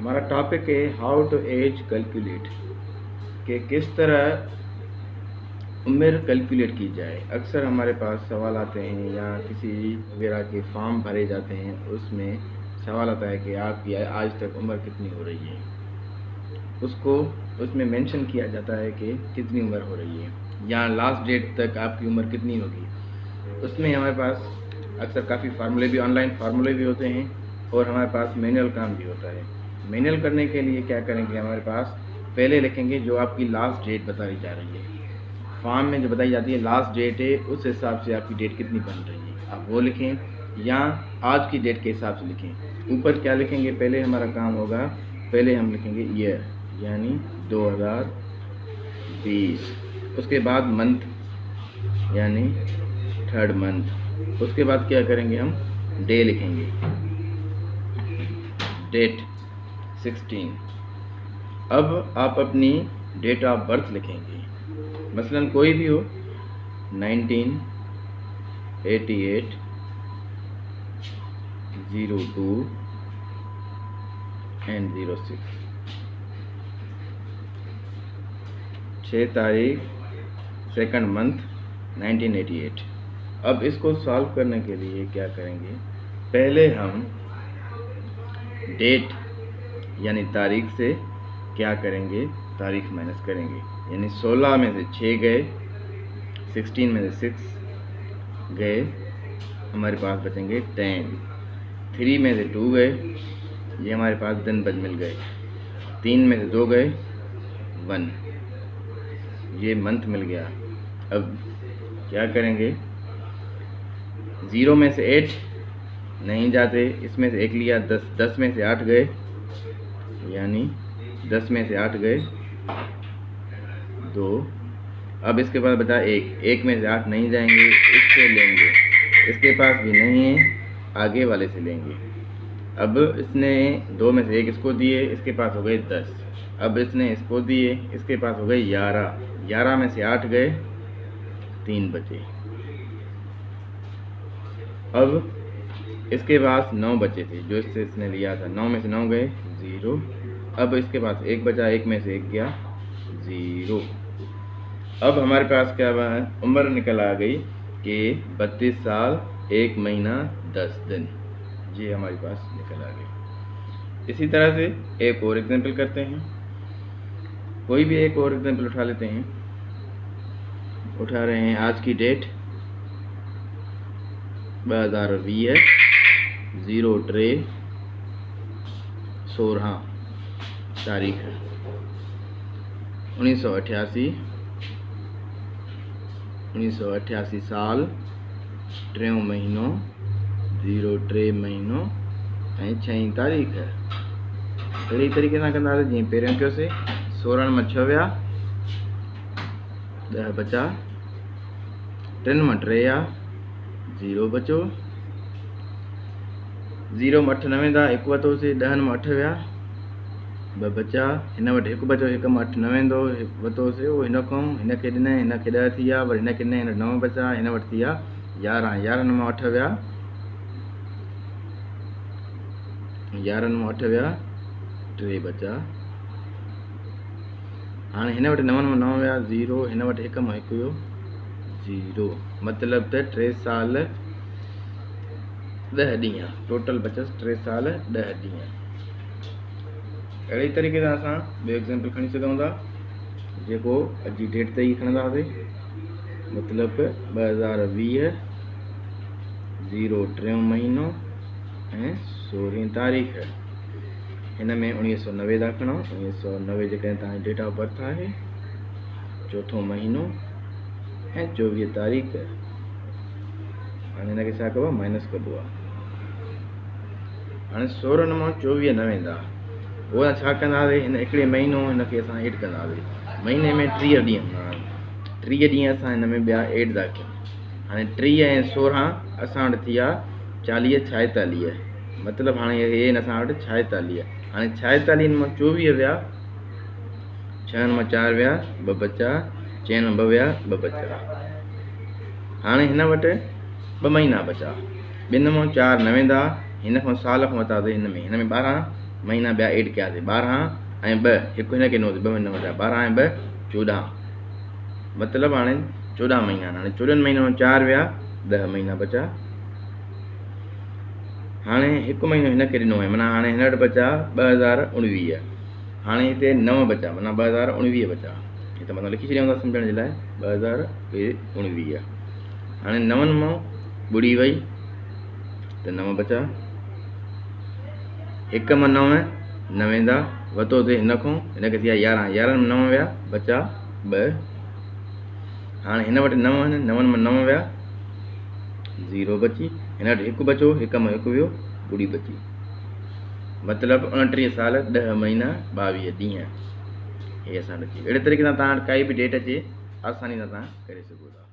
हमारा टॉपिक है how to age calculate, कि किस तरह उम्र कैलकुलेट की जाए। अक्सर हमारे पास सवाल आते हैं या किसी वगैरह के फॉर्म भरे जाते हैं, उसमें सवाल आता है कि आपकी आज तक उम्र कितनी हो रही है। उसको उसमें मेंशन किया जाता है कि कितनी उम्र हो रही है या लास्ट डेट तक आपकी उम्र कितनी होगी। उसमें हमारे पास अक्सर काफ़ी फार्मूले भी, ऑनलाइन फार्मूले भी होते हैं और हमारे पास मैनुअल काम भी होता है। मैनुअल करने के लिए क्या करेंगे, हमारे पास पहले लिखेंगे जो आपकी लास्ट डेट बताई जा रही है। फॉर्म में जो बताई जाती है लास्ट डेट है, उस हिसाब से आपकी डेट कितनी बन रही है आप वो लिखें, या आज की डेट के हिसाब से लिखें। ऊपर क्या लिखेंगे, पहले हमारा काम होगा, पहले हम लिखेंगे ईयर यानी 2020, उसके बाद मंथ यानी थर्ड मंथ, उसके बाद क्या करेंगे हम डे लिखेंगे, डेट 16। अब आप अपनी डेट ऑफ बर्थ लिखेंगे, मसलन कोई भी हो, 1988, 02 एंड 06, 6 तारीख सेकंड मंथ 1988। अब इसको सॉल्व करने के लिए क्या करेंगे, पहले हम डेट यानी तारीख से क्या करेंगे, तारीख माइनस करेंगे, यानी 16 में से 6 गए, 16 में से 6 गए, हमारे पास बचेंगे 10, 3 में से 2 गए, ये हमारे पास दिन बच मिल गए, 3 में से 2 गए 1, ये मंथ मिल गया। अब क्या करेंगे, 0 में से 8 नहीं जाते, इसमें से 1 लिया, 10 में से 8 गए, यानी 10 में से 8 गए 2। अब इसके बाद बता 1 में से 8 नहीं जाएंगे, इससे लेंगे, इसके पास भी नहीं है, आगे वाले से लेंगे। अब इसने 2 में से 1 इसको दिए, इसके पास हो गए 10। अब इसने इसको दिए, इसके पास हो गए 11, 11 में से 8 गए, 3 बचे। अब इसके पास 9 बचे थे जो इससे इसने लिया था, 9 में से 9 गए 0। अब इसके पास 1 बचा, 1 में से 1 गया 0। अब हमारे पास क्या उम्र निकल आ गई कि 32 साल 1 महीना 10 दिन, ये हमारे पास निकल आ गई। इसी तरह से एक और एग्जांपल करते हैं, कोई भी एक और एग्जांपल उठा लेते हैं। उठा रहे हैं आज की डेट 2020, 03/16 तारीख है, 1988 साल 3 महीनों 03 महीनों ऐं 6 तारीख है। अहिड़ी तरीक़े सां कंदासीं जीअं पहिरियों कयोसीं। 16 में 6 विया, 10 बचा, 3 में 3 विया, 0 बचो, 0 में 8 न वेंदा, 1 वरितोसीं, 10 में 8 विया, 2 बचा, हिन वटि 1 बचो, 1 में 8 न वेंदो, वरितोसीं उहो हिन खां, हिनखे ॾिनई, हिनखे 10 थी विया, वरी हिनखे ॾिनई, हिन 9 बचा, हिन वटि थी विया 11, 11 में 8 विया, 11 में 8 विया, 3 बचा। हाणे हिन वटि 9 में 9 विया 0, हिन वटि 1 में 1 वियो 0, मतिलबु त 3 साल 10 ॾींहं टोटल बचसि, 3 साल 10 ॾींहं। अहिड़ी तरीक़े सां असां ॿियो एग्जाम्पल खणी सघूं था, जेको अॼु जी डेट ते ई खणंदासीं, मतिलबु 2020, 03 महीनो ऐं 16 तारीख़। हिन में 1990 था खणो, 1990 जेकॾहिं तव्हांजी डेट ऑफ बर्थ आहे, 4 महीनो ऐं 24 तारीख़। हाणे हिनखे छा कबो आहे, माइनस कबो आहे। हाणे 16 मां 24 न वेंदा, उहा छा कंदासीं, हिन हिकिड़े महीनो हिनखे असां ऐड कंदासीं, महीने में 30 ॾींहं हूंदा आहिनि, 30 ॾींहं असां हिन में ॿिया ऐड था कयूं। हाणे 30 ऐं 16 असां वटि थी विया 40 46, मतिलबु हाणे हे आहिनि असां वटि 46। हाणे 46 मां 24 विया, 6 में 4 विया, 2 बचा, 4 में 2 विया, 2 बचा। हाणे हिन वटि 2 महीना बचा, 2 में 4 न वेंदा, हिन खां साल खां वरितासीं, हिन में 12 महीना ॿिया एड कयासीं 12 ऐं 2 हिकु हिन खे ॾिनो 2 महीना वधिया 12 ऐं 2 14 मतिलबु हाणे 14 महीना हाणे 14 महीननि में 4 विया 10 महीना बचा। हाणे हिकु महीनो हिन खे ॾिनो आहे माना हाणे हिन वटि बचा 2019 हाणे हिते 9 बचा माना 2019 बचा हिते मतिलबु लिखी छॾियूं था सम्झण जे लाइ 2019 हाणे 9 मां ॿुड़ी वई त 9 बचा 1 मां 9 न वेंदा वरितो थिए हिन खां हिन खे थिया 11 11 में 9 विया बचा 2 हाणे हिन वटि 9 आहिनि 9 में 9 विया 0 बची हिन वटि 1 बचो 1 मां 1 वियो ॿुड़ी बची मतिलबु 29 साल 10 महीना 22 ॾींहं हे असां वटि अहिड़े तरीक़े सां तव्हां वटि काई बि डेट अचे आसानी सां तव्हां करे सघो था।